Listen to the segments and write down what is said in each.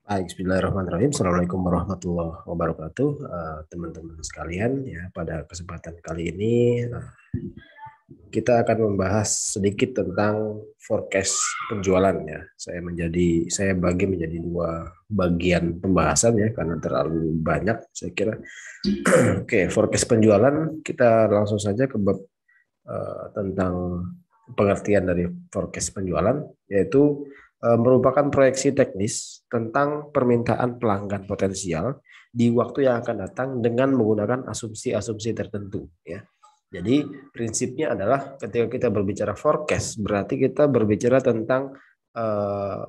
Baik, bismillahirrahmanirrahim. Assalamualaikum warahmatullahi wabarakatuh, teman-teman sekalian. Ya, pada kesempatan kali ini kita akan membahas sedikit tentang forecast penjualan. Ya, saya bagi menjadi dua bagian pembahasan ya, karena terlalu banyak. Saya kira, oke, forecast penjualan kita langsung saja ke bab tentang pengertian dari forecast penjualan, yaitu merupakan proyeksi teknis tentang permintaan pelanggan potensial di waktu yang akan datang dengan menggunakan asumsi-asumsi tertentu ya. Jadi prinsipnya adalah ketika kita berbicara forecast berarti kita berbicara tentang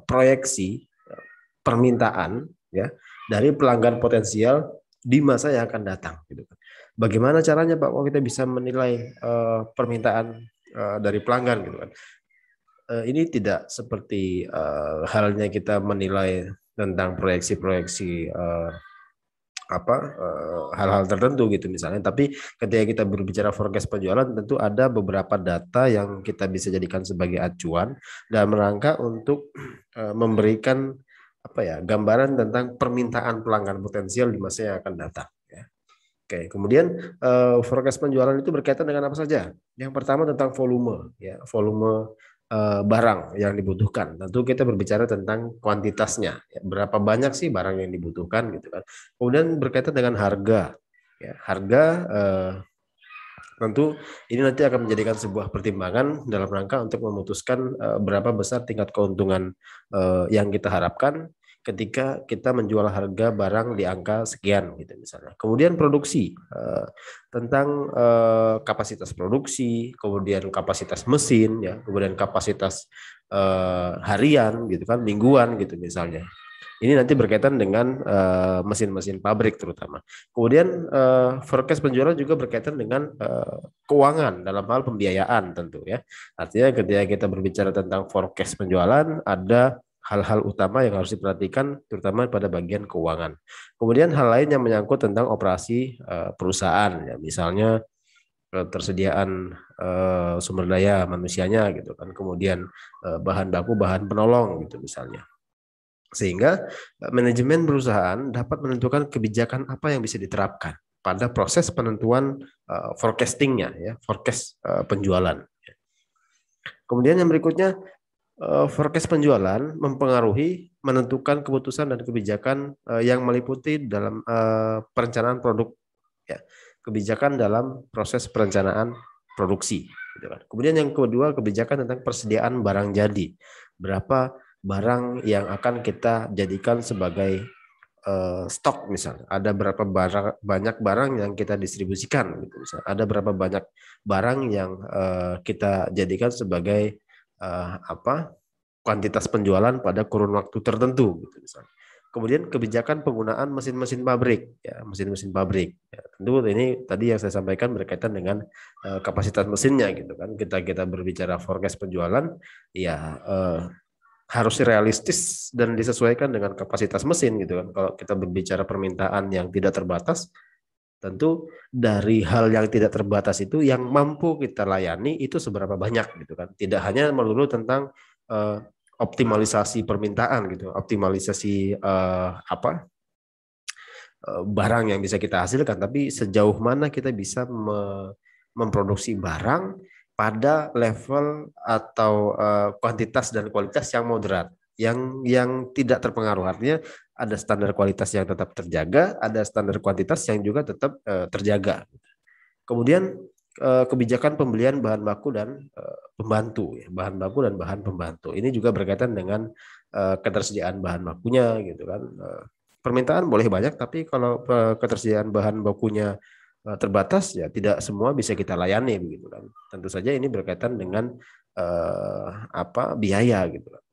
proyeksi permintaan ya dari pelanggan potensial di masa yang akan datang gitu. Bagaimana caranya Pak, kalau kita bisa menilai permintaan dari pelanggan gitu kan? Ini tidak seperti halnya kita menilai tentang proyeksi-proyeksi hal-hal tertentu gitu misalnya. Tapi ketika kita berbicara forecast penjualan, tentu ada beberapa data yang kita bisa jadikan sebagai acuan dalam rangka untuk memberikan gambaran tentang permintaan pelanggan potensial di masa yang akan datang. Oke, kemudian forecast penjualan itu berkaitan dengan apa saja? Yang pertama tentang volume, ya, volume barang yang dibutuhkan. Tentu kita berbicara tentang kuantitasnya, ya, berapa banyak sih barang yang dibutuhkan gitu kan. Kemudian berkaitan dengan harga, ya, harga tentu ini nanti akan menjadikan sebuah pertimbangan dalam rangka untuk memutuskan berapa besar tingkat keuntungan yang kita harapkan ketika kita menjual harga barang di angka sekian gitu misalnya. Kemudian produksi, tentang kapasitas produksi, kemudian kapasitas mesin ya, kemudian kapasitas harian gitu kan, mingguan gitu misalnya. Ini nanti berkaitan dengan mesin-mesin pabrik terutama. Kemudian forecast penjualan juga berkaitan dengan keuangan dalam hal pembiayaan tentu ya. Artinya ketika kita berbicara tentang forecast penjualan, ada hal-hal utama yang harus diperhatikan terutama pada bagian keuangan. Kemudian hal lain yang menyangkut tentang operasi perusahaan ya, misalnya ketersediaan sumber daya manusianya gitu kan, kemudian bahan baku, bahan penolong gitu misalnya. Sehingga manajemen perusahaan dapat menentukan kebijakan apa yang bisa diterapkan pada proses penentuan forecastingnya ya, forecast penjualan. Kemudian yang berikutnya, forecast penjualan mempengaruhi menentukan keputusan dan kebijakan yang meliputi dalam perencanaan produk ya, kebijakan dalam proses perencanaan produksi gitu kan. Kemudian yang kedua, kebijakan tentang persediaan barang jadi, berapa barang yang akan kita jadikan sebagai stok misalnya, ada berapa banyak barang yang kita distribusikan gitu misalnya, ada berapa banyak barang yang kita jadikan sebagai kuantitas penjualan pada kurun waktu tertentu gitu misalnya. Kemudian kebijakan penggunaan mesin-mesin pabrik ya, mesin-mesin pabrik ya, tentu ini tadi yang saya sampaikan berkaitan dengan kapasitas mesinnya gitu kan. Kita berbicara forecast penjualan ya, harus realistis dan disesuaikan dengan kapasitas mesin gitu kan. Kalau kita berbicara permintaan yang tidak terbatas, tentu dari hal yang tidak terbatas itu yang mampu kita layani itu seberapa banyak gitu kan. Tidak hanya melulu tentang optimalisasi permintaan gitu, optimalisasi barang yang bisa kita hasilkan, tapi sejauh mana kita bisa memproduksi barang pada level atau kuantitas dan kualitas yang moderat, yang tidak terpengaruh. Artinya ada standar kualitas yang tetap terjaga, ada standar kuantitas yang juga tetap terjaga. Kemudian kebijakan pembelian bahan baku dan pembantu, ya, bahan baku dan bahan pembantu. Ini juga berkaitan dengan ketersediaan bahan bakunya, gitu kan. Permintaan boleh banyak, tapi kalau ketersediaan bahan bakunya terbatas, ya tidak semua bisa kita layani, begitu kan. Tentu saja ini berkaitan dengan biaya, gitu kan.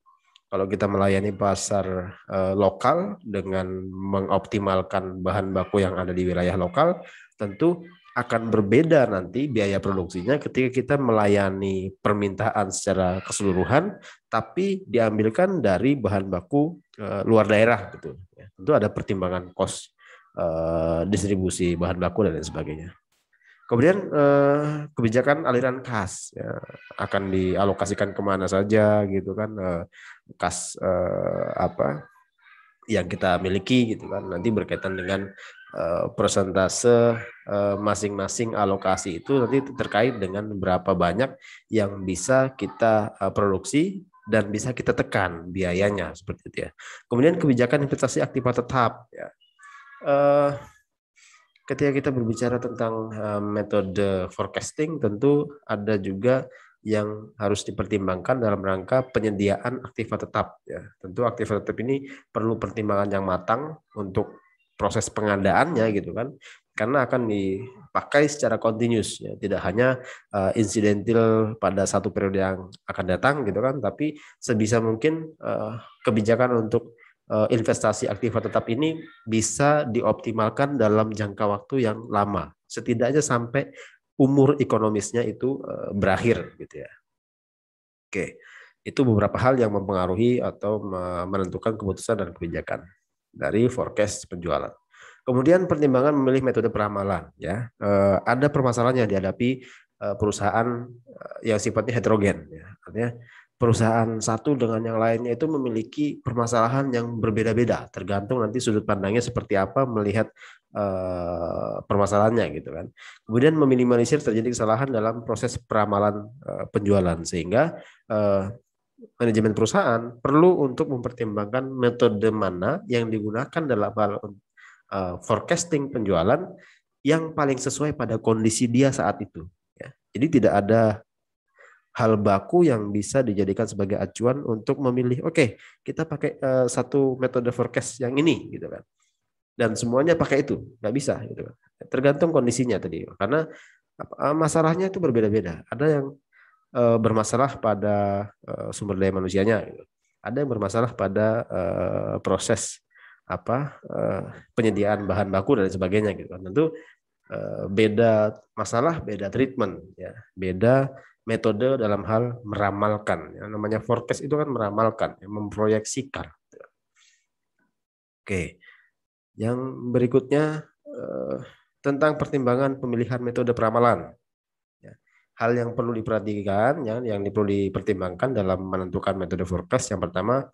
Kalau kita melayani pasar lokal dengan mengoptimalkan bahan baku yang ada di wilayah lokal, tentu akan berbeda nanti biaya produksinya ketika kita melayani permintaan secara keseluruhan, tapi diambilkan dari bahan baku luar daerah, gitu. Ya, tentu ada pertimbangan cost distribusi bahan baku dan lain sebagainya. Kemudian kebijakan aliran kas ya, akan dialokasikan kemana saja gitu kan, kas yang kita miliki gitu kan. Nanti berkaitan dengan persentase masing-masing alokasi itu nanti terkait dengan berapa banyak yang bisa kita produksi dan bisa kita tekan biayanya seperti itu ya. Kemudian kebijakan investasi aktiva tetap ya. Ketika kita berbicara tentang metode forecasting, tentu ada juga yang harus dipertimbangkan dalam rangka penyediaan aktiva tetap ya. Tentu aktiva tetap ini perlu pertimbangan yang matang untuk proses pengadaannya gitu kan, karena akan dipakai secara continuous ya, tidak hanya insidental pada satu periode yang akan datang gitu kan, tapi sebisa mungkin kebijakan untuk investasi aktiva tetap ini bisa dioptimalkan dalam jangka waktu yang lama, setidaknya sampai umur ekonomisnya itu berakhir gitu ya. Oke, itu beberapa hal yang mempengaruhi atau menentukan keputusan dan kebijakan dari forecast penjualan. Kemudian pertimbangan memilih metode peramalan ya. Ada permasalahan yang dihadapi perusahaan yang sifatnya heterogen ya. Artinya perusahaan satu dengan yang lainnya itu memiliki permasalahan yang berbeda-beda, tergantung nanti sudut pandangnya seperti apa melihat permasalahannya gitu kan. Kemudian meminimalisir terjadi kesalahan dalam proses peramalan penjualan, sehingga manajemen perusahaan perlu untuk mempertimbangkan metode mana yang digunakan dalam hal forecasting penjualan yang paling sesuai pada kondisi dia saat itu ya. Jadi tidak ada hal baku yang bisa dijadikan sebagai acuan untuk memilih oke, kita pakai satu metode forecast yang ini gitu kan, dan semuanya pakai itu, nggak bisa gitu kan. Tergantung kondisinya tadi, karena masalahnya itu berbeda-beda. Ada yang bermasalah pada sumber daya manusianya gitu. Ada yang bermasalah pada proses penyediaan bahan baku dan sebagainya gitu kan. Tentu beda masalah, beda treatment ya, beda metode dalam hal meramalkan ya. Namanya forecast itu kan meramalkan ya, memproyeksikan. Oke, yang berikutnya tentang pertimbangan pemilihan metode peramalan. Hal yang perlu diperhatikan ya, yang perlu dipertimbangkan dalam menentukan metode forecast, yang pertama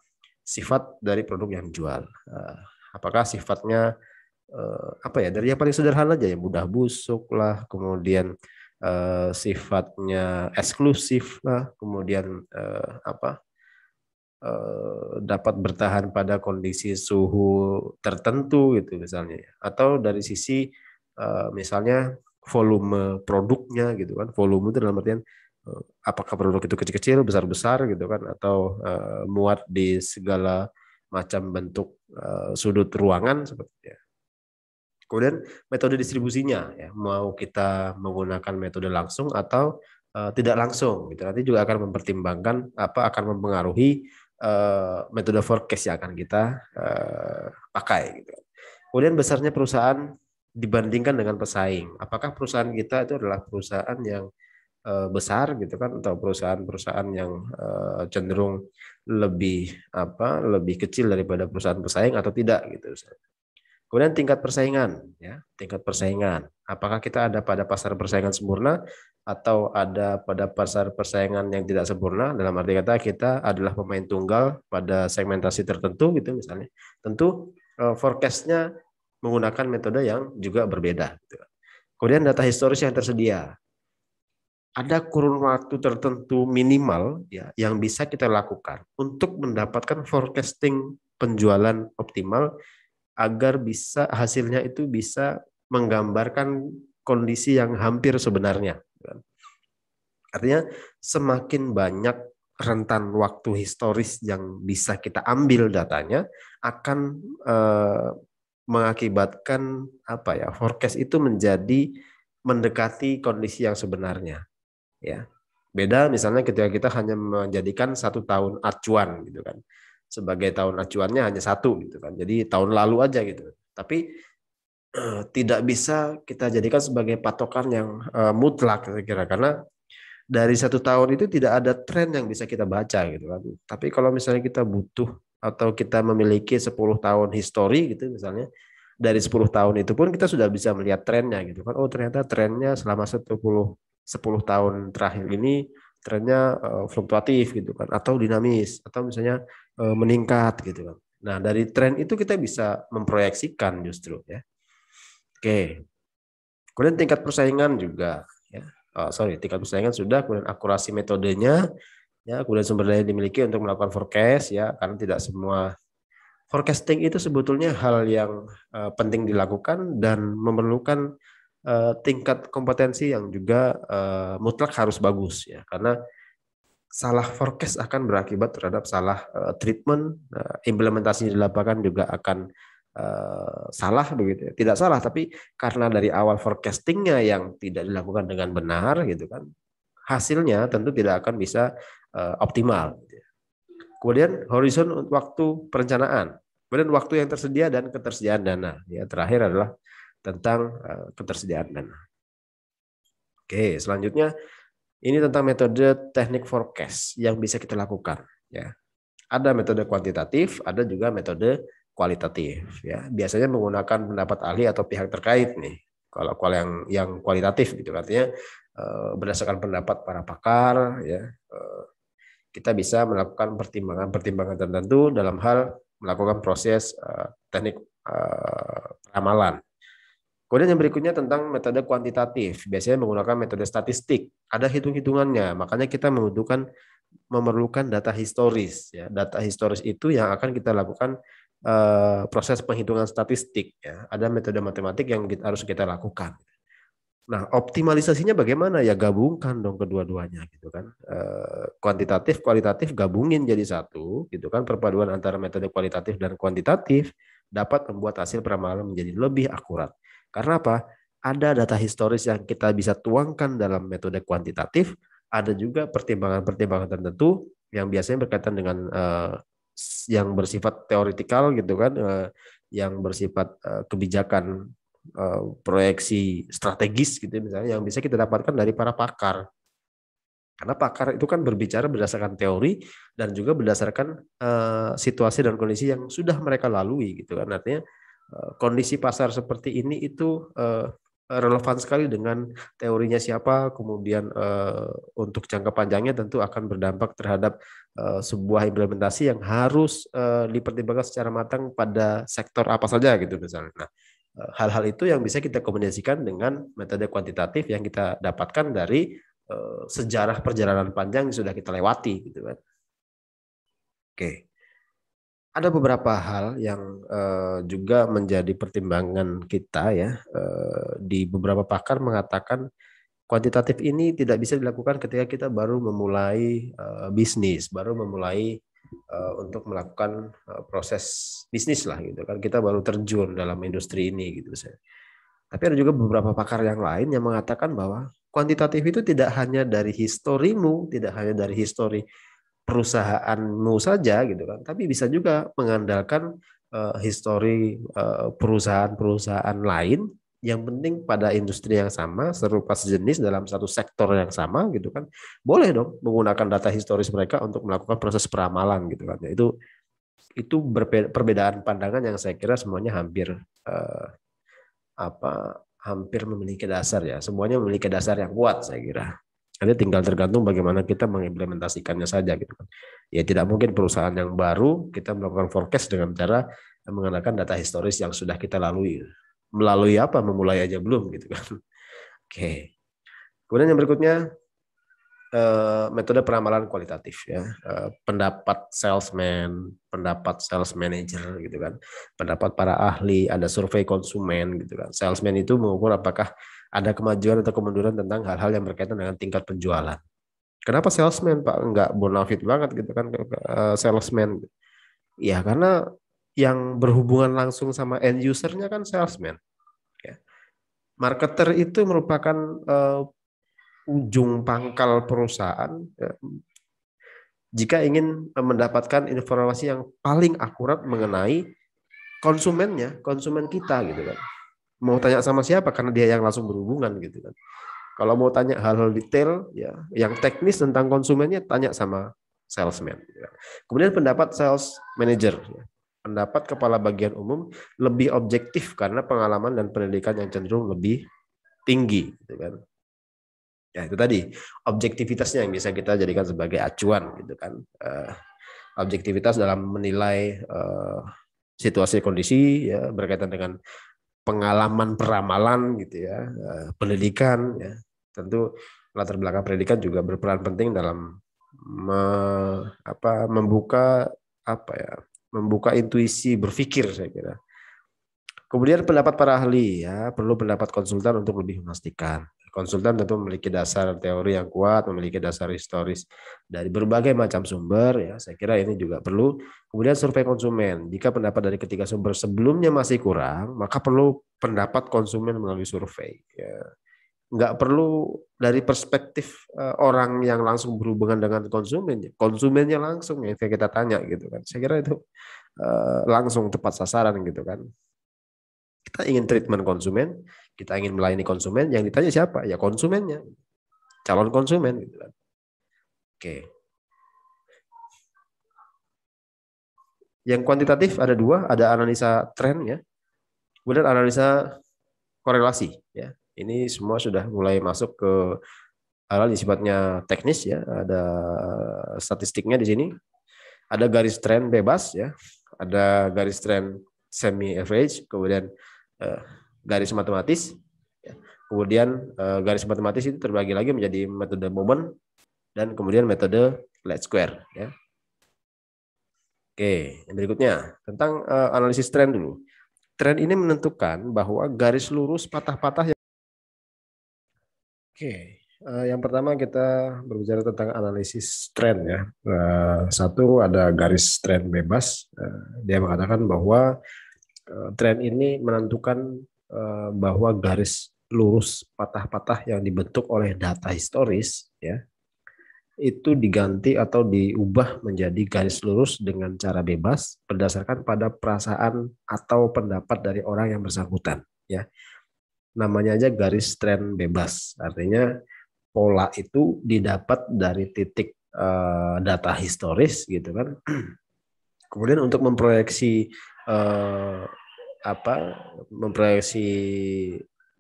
sifat dari produk yang dijual. Apakah sifatnya dari yang paling sederhana aja ya, mudah busuk lah, kemudian sifatnya eksklusif lah, kemudian dapat bertahan pada kondisi suhu tertentu gitu misalnya, atau dari sisi misalnya volume produknya gitu kan. Volume itu dalam artian apakah produk itu kecil-kecil, besar-besar gitu kan, atau muat di segala macam bentuk sudut ruangan seperti itu. Kemudian metode distribusinya ya, mau kita menggunakan metode langsung atau tidak langsung gitu. Nanti juga akan mempertimbangkan akan mempengaruhi metode forecast yang akan kita pakai gitu. Kemudian besarnya perusahaan dibandingkan dengan pesaing. Apakah perusahaan kita itu adalah perusahaan yang besar gitu kan, atau perusahaan-perusahaan yang cenderung lebih kecil daripada perusahaan pesaing atau tidak gitu. Kemudian tingkat persaingan ya, tingkat persaingan. Apakah kita ada pada pasar persaingan sempurna atau ada pada pasar persaingan yang tidak sempurna, dalam arti kata kita adalah pemain tunggal pada segmentasi tertentu gitu misalnya. Tentu forecast-nya menggunakan metode yang juga berbeda gitu. Kemudian data historis yang tersedia. Ada kurun waktu tertentu minimal ya yang bisa kita lakukan untuk mendapatkan forecasting penjualan optimal, agar bisa hasilnya itu bisa menggambarkan kondisi yang hampir sebenarnya. Artinya semakin banyak rentan waktu historis yang bisa kita ambil datanya, akan mengakibatkan forecast itu menjadi mendekati kondisi yang sebenarnya. Ya, beda misalnya ketika kita hanya menjadikan 1 tahun acuan gitu kan, sebagai tahun acuannya hanya 1 gitu kan, jadi tahun lalu aja gitu. Tapi tidak bisa kita jadikan sebagai patokan yang mutlak kira-kira, karena dari 1 tahun itu tidak ada tren yang bisa kita baca gitu kan. Tapi kalau misalnya kita butuh atau kita memiliki 10 tahun histori gitu misalnya, dari 10 tahun itu pun kita sudah bisa melihat trennya gitu kan. Oh ternyata trennya selama 10 tahun terakhir ini trennya fluktuatif gitu kan, atau dinamis, atau misalnya meningkat gitu kan. Nah, dari tren itu kita bisa memproyeksikan justru ya. Oke. Kemudian tingkat persaingan juga ya. Tingkat persaingan sudah, kemudian akurasi metodenya ya, kemudian sumber daya yang dimiliki untuk melakukan forecast ya, karena tidak semua forecasting itu sebetulnya hal yang penting dilakukan dan memerlukan tingkat kompetensi yang juga mutlak harus bagus ya, karena salah forecast akan berakibat terhadap salah treatment, implementasi di lapangan juga akan salah begitu ya. Tidak salah, tapi karena dari awal forecastingnya yang tidak dilakukan dengan benar gitu kan, hasilnya tentu tidak akan bisa optimal. Kemudian horizon waktu perencanaan, kemudian waktu yang tersedia dan ketersediaan dana. Ya, terakhir adalah tentang ketersediaan dana. Oke, selanjutnya ini tentang metode teknik forecast yang bisa kita lakukan. Ya, ada metode kuantitatif, ada juga metode kualitatif. Ya, biasanya menggunakan pendapat ahli atau pihak terkait nih. Kalau yang kualitatif gitu, artinya berdasarkan pendapat para pakar, ya kita bisa melakukan pertimbangan-pertimbangan tertentu dalam hal melakukan proses teknik ramalan. Kemudian yang berikutnya tentang metode kuantitatif, biasanya menggunakan metode statistik. Ada hitung-hitungannya, makanya kita memerlukan data historis. Ya. Data historis itu yang akan kita lakukan proses penghitungan statistik. Ya. Ada metode matematik yang harus kita lakukan. Nah, optimalisasinya bagaimana? Ya gabungkan dong kedua-duanya, gitu kan. Kuantitatif, kualitatif gabungin jadi satu, gitu kan. Perpaduan antara metode kualitatif dan kuantitatif dapat membuat hasil peramalan menjadi lebih akurat. Karena apa? Ada data historis yang kita bisa tuangkan dalam metode kuantitatif, ada juga pertimbangan-pertimbangan tertentu yang biasanya berkaitan dengan yang bersifat teoritikal gitu kan, yang bersifat kebijakan proyeksi strategis gitu misalnya, yang bisa kita dapatkan dari para pakar. Karena pakar itu kan berbicara berdasarkan teori dan juga berdasarkan situasi dan kondisi yang sudah mereka lalui gitu kan. Artinya kondisi pasar seperti ini itu relevan sekali dengan teorinya siapa, kemudian untuk jangka panjangnya tentu akan berdampak terhadap sebuah implementasi yang harus dipertimbangkan secara matang pada sektor apa saja gitu misalnya. Nah, hal-hal itu yang bisa kita kombinasikan dengan metode kuantitatif yang kita dapatkan dari sejarah perjalanan panjang yang sudah kita lewati gitu kan. Oke. Ada beberapa hal yang juga menjadi pertimbangan kita ya. Di beberapa pakar mengatakan kuantitatif ini tidak bisa dilakukan ketika kita baru memulai bisnis, baru memulai untuk melakukan proses bisnis lah gitu kan. Kita baru terjun dalam industri ini gitu. Tapi ada juga beberapa pakar yang lain yang mengatakan bahwa kuantitatif itu tidak hanya dari historimu, tidak hanya dari histori perusahaanmu saja gitu kan, tapi bisa juga mengandalkan histori perusahaan-perusahaan lain yang penting pada industri yang sama, serupa sejenis dalam satu sektor yang sama gitu kan. Boleh dong menggunakan data historis mereka untuk melakukan proses peramalan gitu kan. Itu perbedaan pandangan yang saya kira semuanya hampir hampir memiliki dasar ya. Semuanya memiliki dasar yang kuat saya kira. Jadi tinggal tergantung bagaimana kita mengimplementasikannya saja gitu kan. Ya tidak mungkin perusahaan yang baru kita melakukan forecast dengan cara menggunakan data historis yang sudah kita lalui. Melalui apa? Memulai aja belum gitu kan. Oke. Kemudian yang berikutnya metode peramalan kualitatif ya. Pendapat salesman, pendapat sales manager gitu kan. Pendapat para ahli, ada survei konsumen gitu kan. Salesman itu mengukur apakah ada kemajuan atau kemunduran tentang hal-hal yang berkaitan dengan tingkat penjualan. Kenapa salesman Pak? Enggak bonafit banget gitu kan salesman. Ya karena yang berhubungan langsung sama end usernya kan salesman. Ya. Marketer itu merupakan ujung pangkal perusahaan ya, jika ingin mendapatkan informasi yang paling akurat mengenai konsumennya, konsumen kita gitu kan. Mau tanya sama siapa karena dia yang langsung berhubungan gitu kan. Kalau mau tanya hal-hal detail ya, yang teknis tentang konsumennya tanya sama salesman. Gitu kan. Kemudian pendapat sales manager, ya. Pendapat kepala bagian umum lebih objektif karena pengalaman dan pendidikan yang cenderung lebih tinggi gitu kan. Ya itu tadi objektivitasnya yang bisa kita jadikan sebagai acuan gitu kan. objektivitas dalam menilai situasi kondisi ya, berkaitan dengan pengalaman peramalan gitu ya, pendidikan ya. Tentu latar belakang pendidikan juga berperan penting dalam membuka intuisi berpikir, saya kira. Kemudian pendapat para ahli ya, perlu pendapat konsultan untuk lebih memastikan. Konsultan tentu memiliki dasar teori yang kuat, memiliki dasar historis dari berbagai macam sumber ya. Saya kira ini juga perlu. Kemudian survei konsumen. Jika pendapat dari ketiga sumber sebelumnya masih kurang, maka perlu pendapat konsumen melalui survei ya. Nggak perlu dari perspektif orang yang langsung berhubungan dengan konsumennya langsung yang kita tanya gitu kan. Saya kira itu langsung tepat sasaran gitu kan. Kita ingin treatment konsumen, kita ingin melayani konsumen, yang ditanya siapa? Ya konsumennya, calon konsumen gitu kan. Oke. Yang kuantitatif ada dua, ada analisa tren ya, kemudian analisa korelasi ya. Ini semua sudah mulai masuk ke hal yang sifatnya teknis ya. Ada statistiknya di sini. Ada garis tren bebas ya. Ada garis tren semi average, kemudian garis matematis. Kemudian garis matematis itu terbagi lagi menjadi metode moment dan kemudian metode least square ya. Oke, yang berikutnya tentang analisis tren dulu. Tren ini menentukan bahwa garis lurus patah-patah yang... Oke, yang pertama kita berbicara tentang analisis tren ya. Satu ada garis tren bebas. Dia mengatakan bahwa tren ini menentukan bahwa garis lurus patah-patah yang dibentuk oleh data historis ya, itu diganti atau diubah menjadi garis lurus dengan cara bebas berdasarkan pada perasaan atau pendapat dari orang yang bersangkutan ya. Namanya aja garis tren bebas, artinya pola itu didapat dari titik data historis gitu kan. Kemudian untuk memproyeksi memproyeksi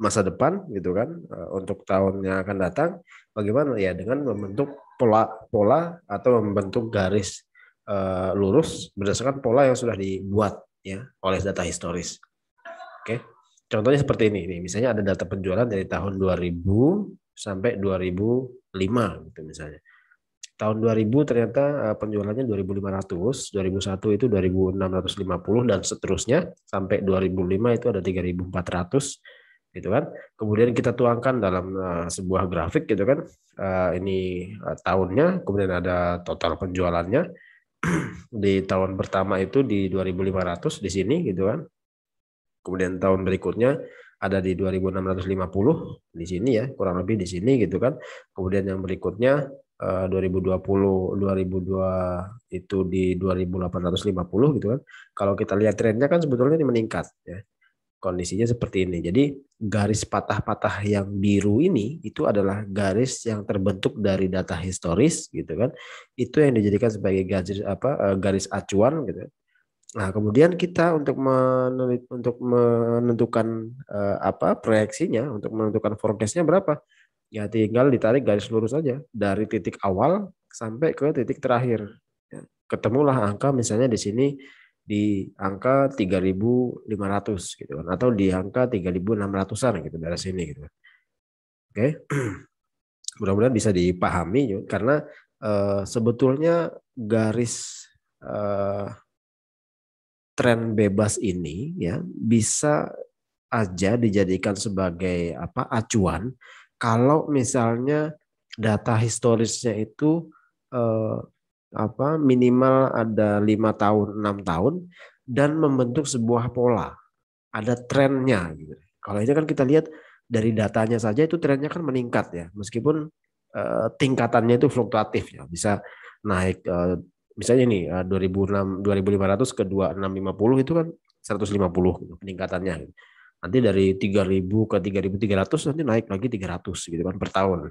masa depan gitu kan, untuk tahun yang akan datang, bagaimana ya dengan membentuk pola atau membentuk garis lurus berdasarkan pola yang sudah dibuat ya oleh data historis. Oke. Contohnya seperti ini, misalnya ada data penjualan dari tahun 2000 sampai 2005 gitu misalnya. Tahun 2000 ternyata penjualannya 2.500, 2001 itu 2.650 dan seterusnya sampai 2005 itu ada 3.400 gitu kan. Kemudian kita tuangkan dalam sebuah grafik gitu kan. Ini tahunnya, kemudian ada total penjualannya. Di tahun pertama itu di 2.500 di sini gitu kan. Kemudian tahun berikutnya ada di 2.650 di sini ya, kurang lebih di sini gitu kan. Kemudian yang berikutnya 2020 2002 itu di 2.850 gitu kan. Kalau kita lihat trennya kan sebetulnya ini meningkat ya. Kondisinya seperti ini. Jadi garis patah-patah yang biru ini itu adalah garis yang terbentuk dari data historis gitu kan. Itu yang dijadikan sebagai garis acuan gitu. Nah, kemudian kita untuk menentukan proyeksinya, untuk menentukan forecast-nya berapa, ya tinggal ditarik garis lurus saja dari titik awal sampai ke titik terakhir. Ya, ketemulah angka misalnya di sini di angka 3.500 gitu kan, atau di angka 3.600-an gitu dari sini gitu. Oke. Mudah-mudahan bisa dipahami karena sebetulnya garis tren bebas ini ya bisa aja dijadikan sebagai acuan kalau misalnya data historisnya itu minimal ada 5 tahun 6 tahun dan membentuk sebuah pola, ada trennya gitu. Kalau ini kan kita lihat dari datanya saja itu trennya kan meningkat ya, meskipun tingkatannya itu fluktuatif ya, bisa naik misalnya nih 2006 2.500 ke 2.650 itu kan 150 peningkatannya. Nanti dari 3.000 ke 3.300 nanti naik lagi 300 gitu kan per tahun.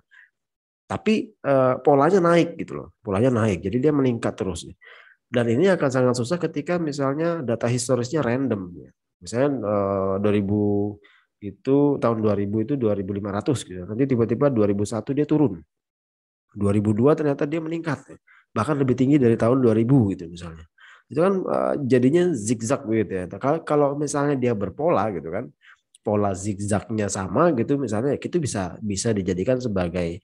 Tapi polanya naik gitu loh. Polanya naik. Jadi dia meningkat terus. Dan ini akan sangat susah ketika misalnya data historisnya random ya. Misalnya 2000 itu tahun 2000 itu 2.500 gitu. Nanti tiba-tiba 2001 dia turun. 2002 ternyata dia meningkat. bahkan lebih tinggi dari tahun 2000 gitu misalnya. Itu kan jadinya zigzag gitu ya. Kalau misalnya dia berpola gitu kan, pola zigzagnya sama gitu misalnya, itu bisa bisa dijadikan sebagai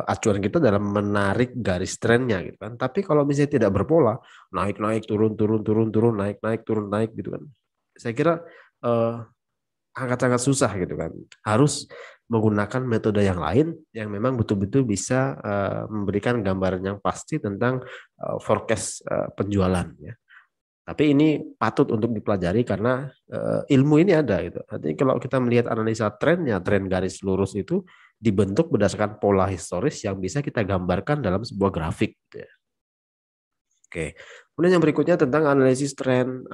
acuan kita dalam menarik garis trennya gitu kan. Tapi kalau misalnya tidak berpola, naik naik turun turun turun turun naik naik turun naik gitu kan, saya kira eh, akan sangat susah gitu kan. Harus menggunakan metode yang lain yang memang betul-betul bisa memberikan gambaran yang pasti tentang forecast penjualan ya. Tapi ini patut untuk dipelajari karena ilmu ini ada gitu. Artinya kalau kita melihat analisa trennya, tren garis lurus itu dibentuk berdasarkan pola historis yang bisa kita gambarkan dalam sebuah grafik gitu ya. Oke. Kemudian yang berikutnya tentang analisis tren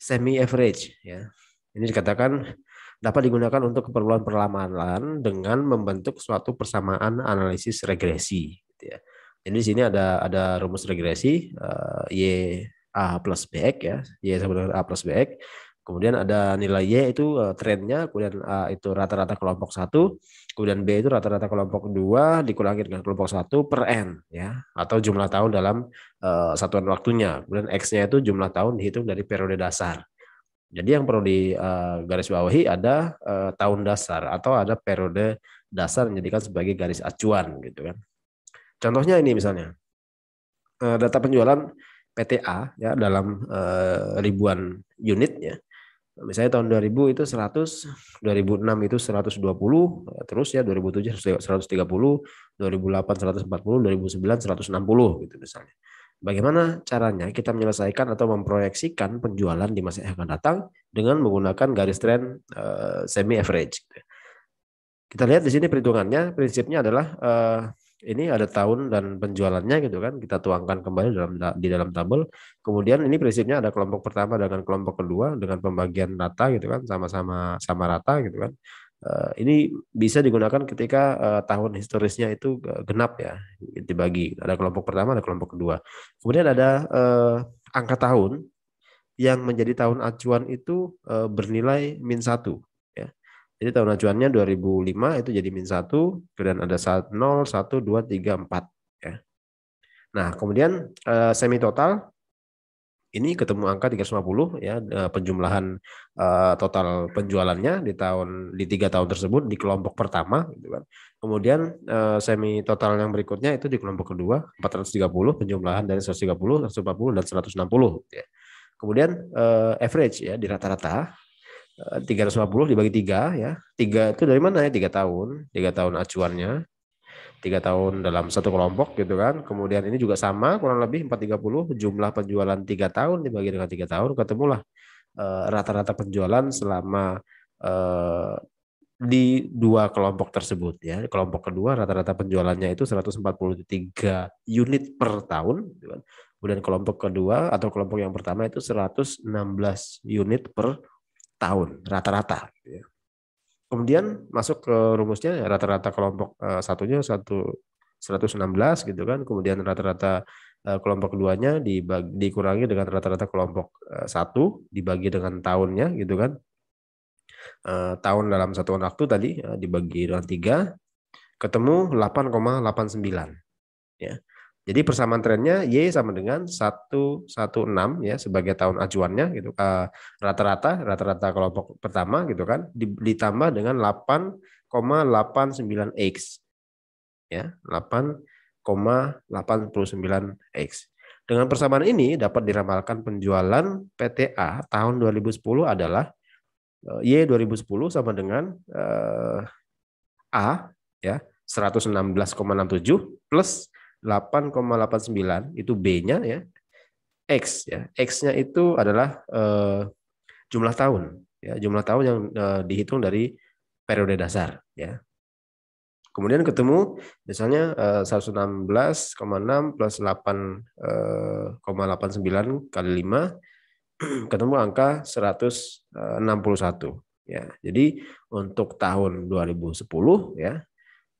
semi average ya. Ini dikatakan dapat digunakan untuk keperluan perlamalan dengan membentuk suatu persamaan analisis regresi gitu ya. Jadi di sini ada rumus regresi Y A plus BX ya, Y sama dengan A plus BX. Kemudian ada nilai Y itu trennya, kemudian A itu rata-rata kelompok 1, kemudian B itu rata-rata kelompok 2 dikurangi dengan kelompok 1 per N ya, atau jumlah tahun dalam satuan waktunya. Kemudian X-nya itu jumlah tahun dihitung dari periode dasar. Jadi yang perlu di garis bawahi ada tahun dasar atau ada periode dasar yang dijadikan sebagai garis acuan gitu kan. Contohnya ini misalnya data penjualan PTA ya dalam ribuan unit ya. Misalnya tahun 2000 itu 100, 2006 itu 120, terus ya 2007 130, 2008 140, 2009 160 gitu misalnya. Bagaimana caranya kita menyelesaikan atau memproyeksikan penjualan di masa yang akan datang dengan menggunakan garis tren semi average. Kita lihat di sini perhitungannya, prinsipnya adalah ini ada tahun dan penjualannya gitu kan, kita tuangkan kembali di dalam tabel. Kemudian ini prinsipnya ada kelompok pertama dengan kelompok kedua dengan pembagian rata gitu kan, sama-sama sama rata gitu kan. Ini bisa digunakan ketika tahun historisnya itu genap ya, dibagi. Ada kelompok pertama, ada kelompok kedua. Kemudian ada angka tahun yang menjadi tahun acuan itu bernilai -1. Jadi tahun acuannya 2005 itu jadi -1, kemudian ada 0, 1, 2, 3, 4. Ya. Nah, kemudian semi total, ini ketemu angka 350 ya, penjumlahan total penjualannya di 3 tahun tersebut di kelompok pertama gitu kan. Kemudian semi total yang berikutnya itu di kelompok kedua 430, penjumlahan dari 130, 140 dan 160 ya. Kemudian average ya di rata-rata 350 dibagi 3 ya. 3 itu dari mana ya? 3 tahun acuannya. 3 tahun dalam satu kelompok gitu kan. Kemudian ini juga sama kurang lebih 430 jumlah penjualan 3 tahun dibagi dengan 3 tahun ketemulah rata-rata penjualan selama di 2 kelompok tersebut ya. Kelompok kedua rata-rata penjualannya itu 143 unit per tahun gitu kan. Kemudian kelompok kedua atau kelompok yang pertama itu 116 unit per tahun rata-rata. Kemudian masuk ke rumusnya rata-rata kelompok satunya 116 gitu kan. Kemudian rata-rata kelompok keduanya dikurangi dengan rata-rata kelompok 1 dibagi dengan tahunnya gitu kan. Tahun dalam satuan waktu tadi dibagi dengan 3 ketemu 8,89 ya. Jadi persamaan trennya Y sama dengan 116 ya sebagai tahun acuannya gitu. Rata-rata kelompok pertama gitu kan ditambah dengan 8,89X ya, 8,89X. Dengan persamaan ini dapat diramalkan penjualan PTA tahun 2010 adalah Y 2010 sama dengan A ya 116,67 plus 8,89 itu B-nya ya. X ya. X-nya itu adalah jumlah tahun ya, jumlah tahun yang dihitung dari periode dasar ya. Kemudian ketemu misalnya 116,6 plus 8,89 kali 5 ketemu angka 161 ya. Jadi untuk tahun 2010 ya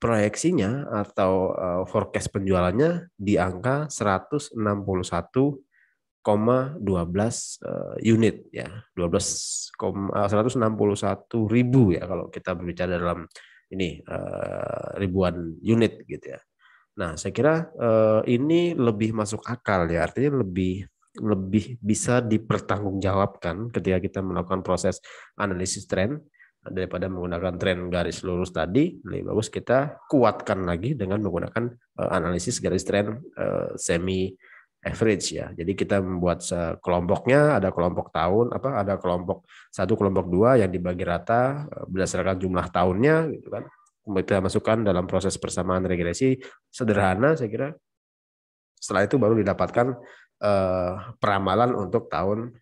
proyeksinya atau forecast penjualannya di angka 161,12 unit ya, 161.000 ya kalau kita berbicara dalam ini ribuan unit gitu ya. Nah, saya kira ini lebih masuk akal ya, artinya lebih lebih bisa dipertanggungjawabkan ketika kita melakukan proses analisis tren daripada menggunakan tren garis lurus tadi. Lebih bagus kita kuatkan lagi dengan menggunakan analisis garis tren semi average ya. Jadi kita membuat kelompoknya, ada kelompok tahun, ada kelompok 1, kelompok 2 yang dibagi rata berdasarkan jumlah tahunnya gitu kan. Kita masukkan dalam proses persamaan regresi sederhana, saya kira. Setelah itu baru didapatkan peramalan untuk tahun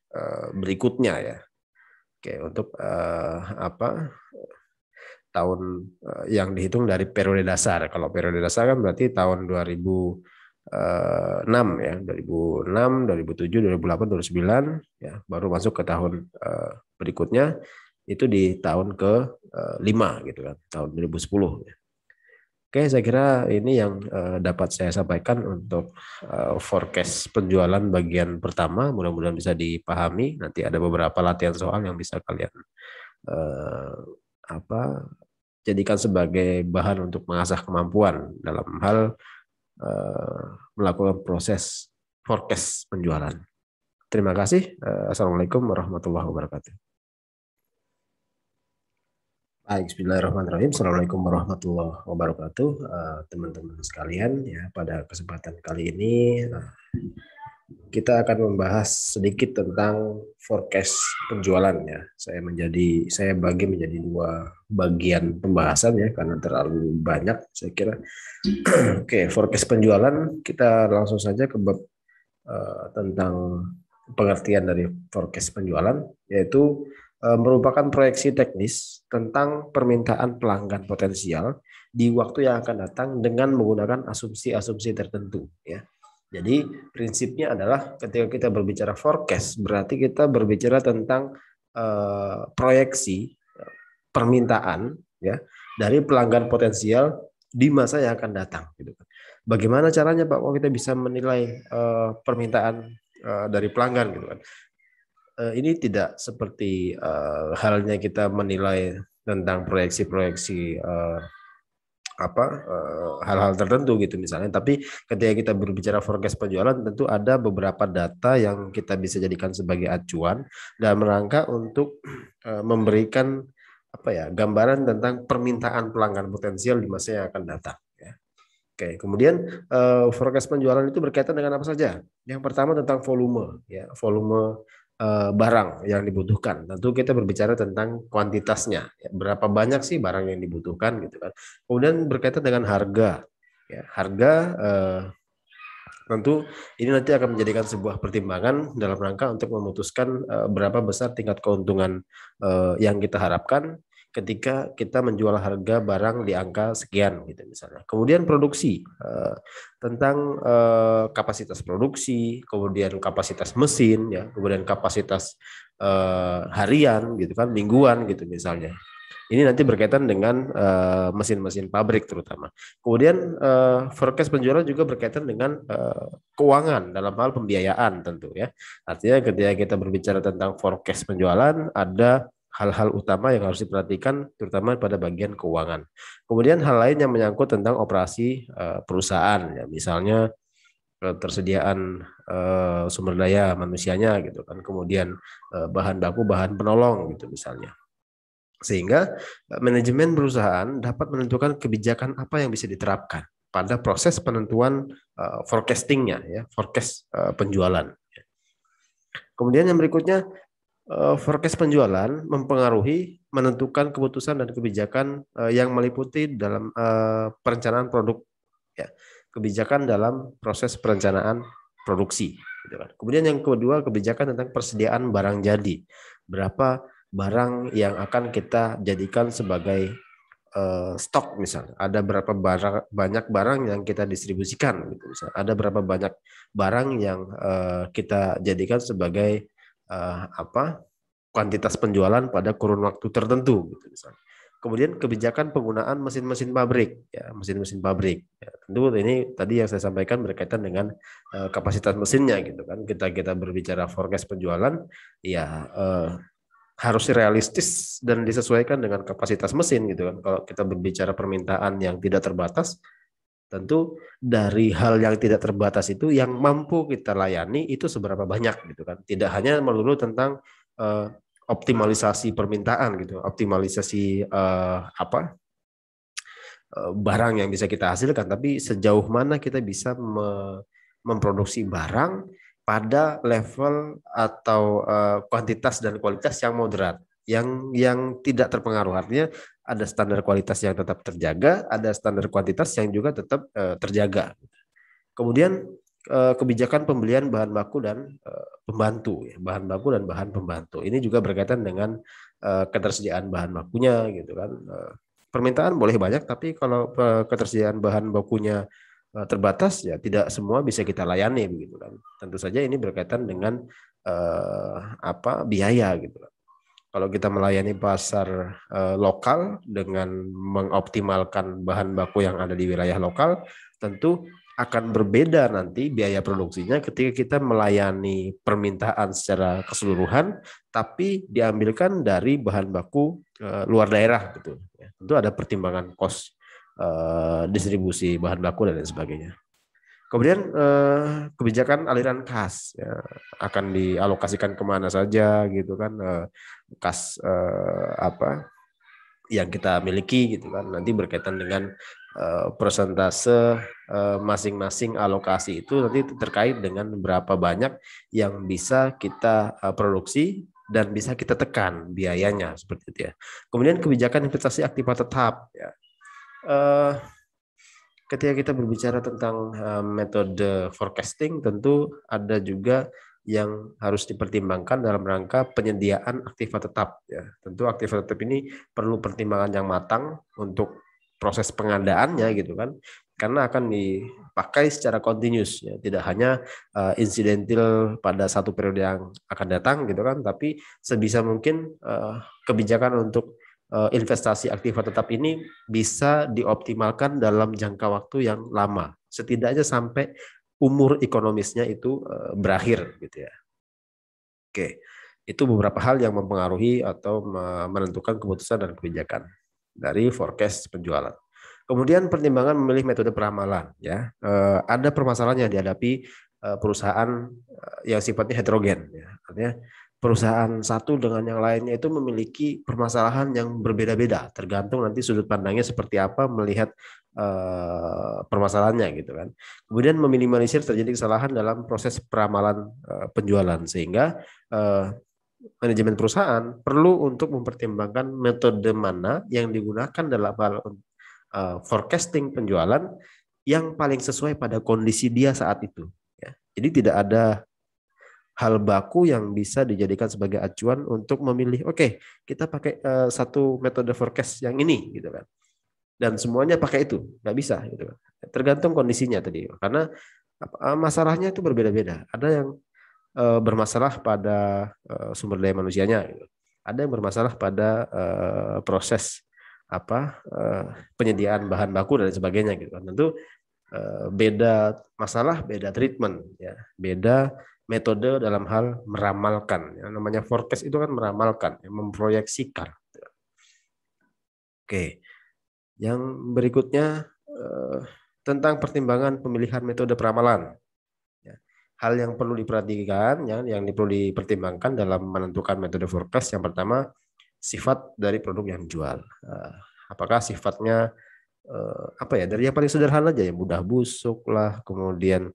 berikutnya ya. Oke, untuk tahun yang dihitung dari periode dasar. Kalau periode dasar kan berarti tahun 2006 ya, 2006, 2007, 2008, 2009 ya, baru masuk ke tahun berikutnya itu di tahun ke-5 gitu kan, tahun 2010 ya. Oke, saya kira ini yang dapat saya sampaikan untuk forecast penjualan bagian pertama. Mudah-mudahan bisa dipahami. Nanti ada beberapa latihan soal yang bisa kalian jadikan sebagai bahan untuk mengasah kemampuan dalam hal melakukan proses forecast penjualan. Terima kasih. Assalamualaikum warahmatullahi wabarakatuh. Baik, bismillahirrahmanirrahim. Assalamualaikum warahmatullahi wabarakatuh, teman-teman sekalian. Ya, pada kesempatan kali ini kita akan membahas sedikit tentang forecast penjualan ya. Saya bagi menjadi 2 bagian pembahasan ya, karena terlalu banyak saya kira. Oke, forecast penjualan, kita langsung saja ke bab tentang pengertian dari forecast penjualan, yaitu merupakan proyeksi teknis tentang permintaan pelanggan potensial di waktu yang akan datang dengan menggunakan asumsi-asumsi tertentu ya. Jadi prinsipnya adalah ketika kita berbicara forecast berarti kita berbicara tentang proyeksi permintaan ya dari pelanggan potensial di masa yang akan datang gitu. Bagaimana caranya Pak kalau kita bisa menilai permintaan dari pelanggan gitu kan? Ini tidak seperti halnya kita menilai tentang proyeksi-proyeksi hal-hal tertentu gitu misalnya. Tapi ketika kita berbicara forecast penjualan, tentu ada beberapa data yang kita bisa jadikan sebagai acuan dalam rangka untuk memberikan gambaran tentang permintaan pelanggan potensial di masa yang akan datang. Oke, kemudian forecast penjualan itu berkaitan dengan apa saja? Yang pertama tentang volume, ya, volume barang yang dibutuhkan. Tentu kita berbicara tentang kuantitasnya, ya, berapa banyak sih barang yang dibutuhkan gitu kan. Kemudian berkaitan dengan harga, ya, harga tentu ini nanti akan menjadikan sebuah pertimbangan dalam rangka untuk memutuskan berapa besar tingkat keuntungan yang kita harapkan ketika kita menjual harga barang di angka sekian gitu misalnya. Kemudian produksi, tentang kapasitas produksi, kemudian kapasitas mesin ya, kemudian kapasitas harian gitu kan, mingguan gitu misalnya. Ini nanti berkaitan dengan mesin-mesin pabrik terutama. Kemudian forecast penjualan juga berkaitan dengan keuangan dalam hal pembiayaan tentu ya. Artinya ketika kita berbicara tentang forecast penjualan ada hal-hal utama yang harus diperhatikan terutama pada bagian keuangan. Kemudian hal lain yang menyangkut tentang operasi perusahaan ya, misalnya ketersediaan sumber daya manusianya gitu kan, kemudian bahan baku, bahan penolong gitu misalnya. Sehingga manajemen perusahaan dapat menentukan kebijakan apa yang bisa diterapkan pada proses penentuan forecastingnya ya, forecast penjualan. Kemudian yang berikutnya, forecast penjualan mempengaruhi menentukan keputusan dan kebijakan yang meliputi dalam perencanaan produk ya, kebijakan dalam proses perencanaan produksi gitu kan. Kemudian yang kedua, kebijakan tentang persediaan barang jadi, berapa barang yang akan kita jadikan sebagai stok misalnya, ada berapa banyak barang yang kita distribusikan gitu misalnya, ada berapa banyak barang yang kita jadikan sebagai kuantitas penjualan pada kurun waktu tertentu gitu misalnya. Kemudian kebijakan penggunaan mesin-mesin pabrik ya, mesin-mesin pabrik ya, tentu ini tadi yang saya sampaikan berkaitan dengan kapasitas mesinnya gitu kan. Kita berbicara forecast penjualan ya harus realistis dan disesuaikan dengan kapasitas mesin gitu kan. Kalau kita berbicara permintaan yang tidak terbatas, Tentu dari hal yang tidak terbatas itu yang mampu kita layani itu seberapa banyak gitu kan. Tidak hanya melulu tentang optimalisasi permintaan gitu, optimalisasi barang yang bisa kita hasilkan, tapi sejauh mana kita bisa memproduksi barang pada level atau kuantitas dan kualitas yang moderat, yang tidak terpengaruh. Artinya ada standar kualitas yang tetap terjaga, ada standar kuantitas yang juga tetap terjaga. Kemudian kebijakan pembelian bahan baku dan pembantu, ya, bahan baku dan bahan pembantu. Ini juga berkaitan dengan ketersediaan bahan bakunya gitu kan. Permintaan boleh banyak, tapi kalau ketersediaan bahan bakunya terbatas, ya tidak semua bisa kita layani begitu kan. Tentu saja ini berkaitan dengan biaya gitu kan. Kalau kita melayani pasar lokal dengan mengoptimalkan bahan baku yang ada di wilayah lokal, tentu akan berbeda nanti biaya produksinya ketika kita melayani permintaan secara keseluruhan, tapi diambilkan dari bahan baku luar daerah gitu. Tentu ada pertimbangan kos distribusi bahan baku dan lain sebagainya. Kemudian kebijakan aliran kas, ya, akan dialokasikan kemana saja gitu kan, kas yang kita miliki gitu kan, nanti berkaitan dengan persentase masing-masing alokasi itu nanti terkait dengan berapa banyak yang bisa kita produksi dan bisa kita tekan biayanya seperti itu ya. Kemudian kebijakan investasi aktiva tetap ya. Ketika kita berbicara tentang metode forecasting, tentu ada juga yang harus dipertimbangkan dalam rangka penyediaan aktiva tetap ya. Tentu aktiva tetap ini perlu pertimbangan yang matang untuk proses pengadaannya gitu kan, karena akan dipakai secara continuous ya, tidak hanya insidental pada satu periode yang akan datang gitu kan, tapi sebisa mungkin kebijakan untuk investasi aktiva tetap ini bisa dioptimalkan dalam jangka waktu yang lama, setidaknya sampai umur ekonomisnya itu berakhir gitu ya. Oke, itu beberapa hal yang mempengaruhi atau menentukan keputusan dan kebijakan dari forecast penjualan. Kemudian pertimbangan memilih metode peramalan ya. Ada permasalahan yang dihadapi perusahaan yang sifatnya heterogen ya. Artinya perusahaan satu dengan yang lainnya itu memiliki permasalahan yang berbeda-beda, tergantung nanti sudut pandangnya seperti apa melihat permasalahannya gitu kan. Kemudian meminimalisir terjadi kesalahan dalam proses peramalan penjualan, sehingga manajemen perusahaan perlu untuk mempertimbangkan metode mana yang digunakan dalam hal forecasting penjualan yang paling sesuai pada kondisi dia saat itu. Ya. Jadi tidak ada hal baku yang bisa dijadikan sebagai acuan untuk memilih, oke, kita pakai satu metode forecast yang ini gitu kan, dan semuanya pakai itu, nggak bisa gitu kan. Tergantung kondisinya tadi, karena masalahnya itu berbeda-beda. Ada yang bermasalah pada sumber daya manusianya, gitu. Ada yang bermasalah pada proses penyediaan bahan baku dan sebagainya gitu kan. Tentu beda masalah, beda treatment ya, beda metode dalam hal meramalkan. Yang namanya forecast itu kan meramalkan, memproyeksikan. Oke, yang berikutnya tentang pertimbangan pemilihan metode peramalan. Hal yang perlu diperhatikan, yang perlu dipertimbangkan dalam menentukan metode forecast, yang pertama sifat dari produk yang dijual. Apakah sifatnya dari yang paling sederhana aja ya, mudah busuk lah, kemudian